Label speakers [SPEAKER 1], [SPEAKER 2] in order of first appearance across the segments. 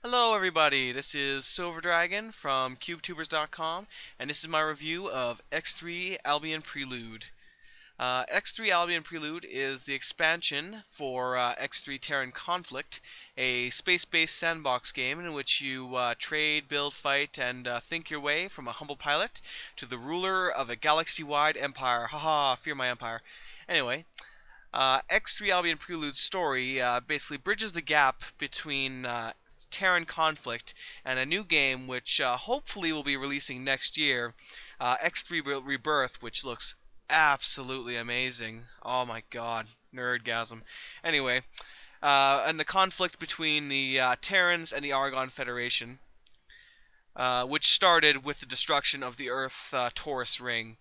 [SPEAKER 1] Hello everybody, this is Silver Dragon from CubeTubers.com, and this is my review of X3 Albion Prelude. X3 Albion Prelude is the expansion for X3 Terran Conflict, a space-based sandbox game in which you trade, build, fight, and think your way from a humble pilot to the ruler of a galaxy-wide empire. Haha, fear my empire. Anyway, X3 Albion Prelude's story basically bridges the gap between Terran Conflict and a new game which hopefully will be releasing next year, X3 Rebirth, which looks absolutely amazing. Oh my god, nerdgasm. Anyway, and the conflict between the Terrans and the Argon Federation, which started with the destruction of the Earth Taurus ring.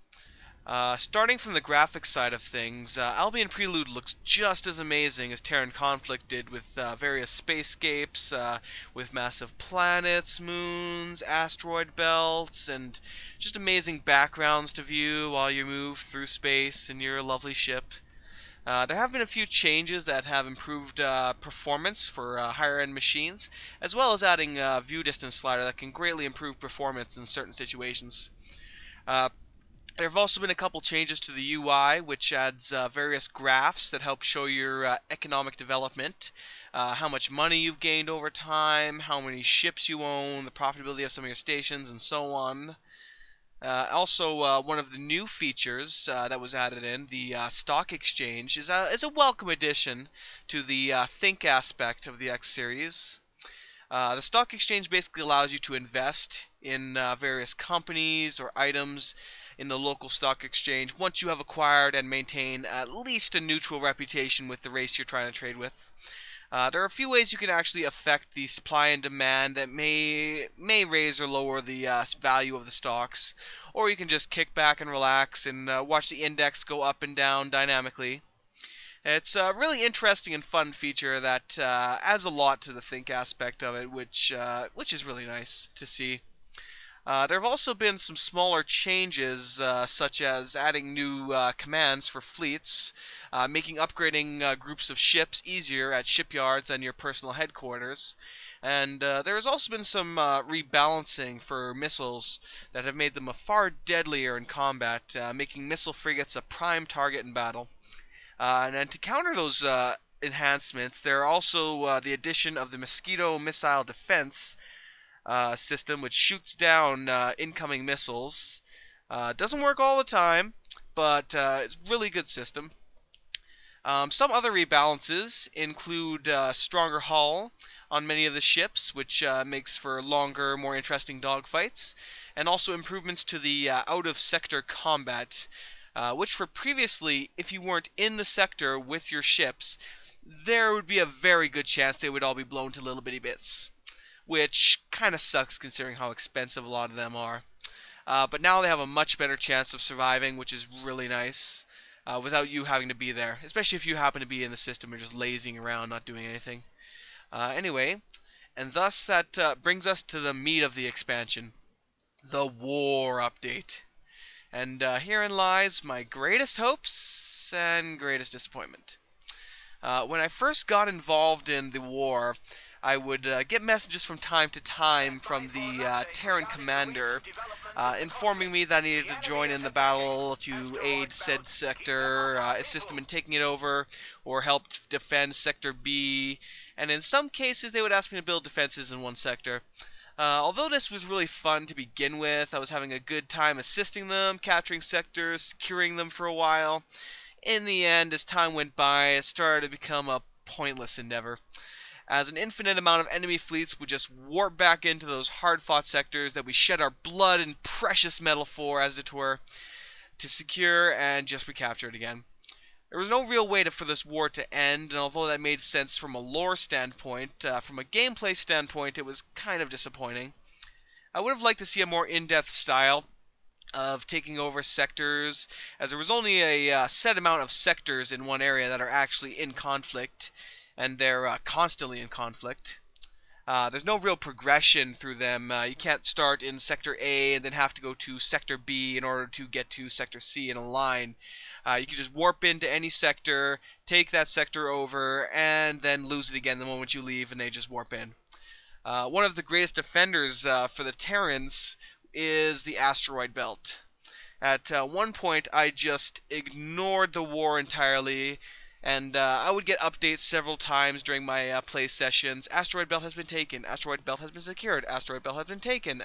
[SPEAKER 1] Starting from the graphics side of things, Albion Prelude looks just as amazing as Terran Conflict did, with various spacescapes, with massive planets, moons, asteroid belts, and just amazing backgrounds to view while you move through space in your lovely ship. There have been a few changes that have improved performance for higher-end machines, as well as adding a view distance slider that can greatly improve performance in certain situations. There have also been a couple changes to the UI, which adds various graphs that help show your economic development, how much money you've gained over time, how many ships you own, the profitability of some of your stations, and so on. Also, one of the new features that was added in, the stock exchange, is a welcome addition to the think aspect of the X series. The stock exchange basically allows you to invest in various companies or items in the local stock exchange once you have acquired and maintain at least a neutral reputation with the race you're trying to trade with. There are a few ways you can actually affect the supply and demand that may raise or lower the value of the stocks, or you can just kick back and relax and watch the index go up and down dynamically. It's a really interesting and fun feature that adds a lot to the think aspect of it, which is really nice to see. There have also been some smaller changes, such as adding new commands for fleets, making upgrading groups of ships easier at shipyards and your personal headquarters, and there has also been some rebalancing for missiles that have made them far deadlier in combat, making missile frigates a prime target in battle. And then to counter those enhancements, there are also the addition of the Mosquito missile defense system, which shoots down incoming missiles. Doesn't work all the time, but it's a really good system. Some other rebalances include stronger hull on many of the ships, which makes for longer, more interesting dogfights, and also improvements to the out-of-sector combat, which for previously, if you weren't in the sector with your ships, there would be a very good chance they would all be blown to little bitty bits, which kind of sucks considering how expensive a lot of them are. But now they have a much better chance of surviving, which is really nice, without you having to be there, especially if you happen to be in the system and just lazing around, not doing anything. Anyway, and thus that brings us to the meat of the expansion, the war update. And herein lies my greatest hopes and greatest disappointment. When I first got involved in the war, I would get messages from time to time from the Terran commander informing me that I needed to join in the battle to aid said sector, assist them in taking it over, or help defend Sector B, and in some cases they would ask me to build defenses in one sector. Although this was really fun to begin with, I was having a good time assisting them, capturing sectors, securing them for a while. In the end, as time went by, it started to become a pointless endeavor, as an infinite amount of enemy fleets would just warp back into those hard-fought sectors that we shed our blood and precious metal for, as it were, to secure and just recapture it again. There was no real way for this war to end, and although that made sense from a lore standpoint, from a gameplay standpoint, it was kind of disappointing. I would have liked to see a more in-depth style of taking over sectors, as there was only a set amount of sectors in one area that are actually in conflict, and they're constantly in conflict. There's no real progression through them. You can't start in Sector A and then have to go to Sector B in order to get to Sector C in a line. You can just warp into any sector, take that sector over, and then lose it again the moment you leave, and they just warp in. One of the greatest defenders for the Terrans is the asteroid belt. At one point, I just ignored the war entirely, and I would get updates several times during my play sessions. Asteroid belt has been taken. Asteroid belt has been secured. Asteroid belt has been taken.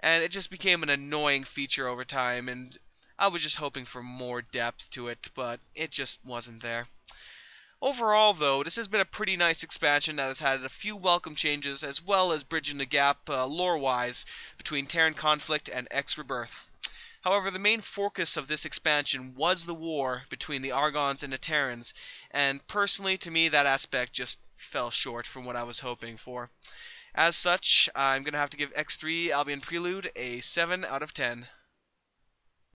[SPEAKER 1] And it just became an annoying feature over time, and I was just hoping for more depth to it, but it just wasn't there. Overall, though, this has been a pretty nice expansion that has had a few welcome changes, as well as bridging the gap lore-wise between Terran conflict and X Rebirth. However, the main focus of this expansion was the war between the Argons and the Terrans, and personally, to me, that aspect just fell short from what I was hoping for. As such, I'm going to have to give X3 Albion Prelude a 7 out of 10.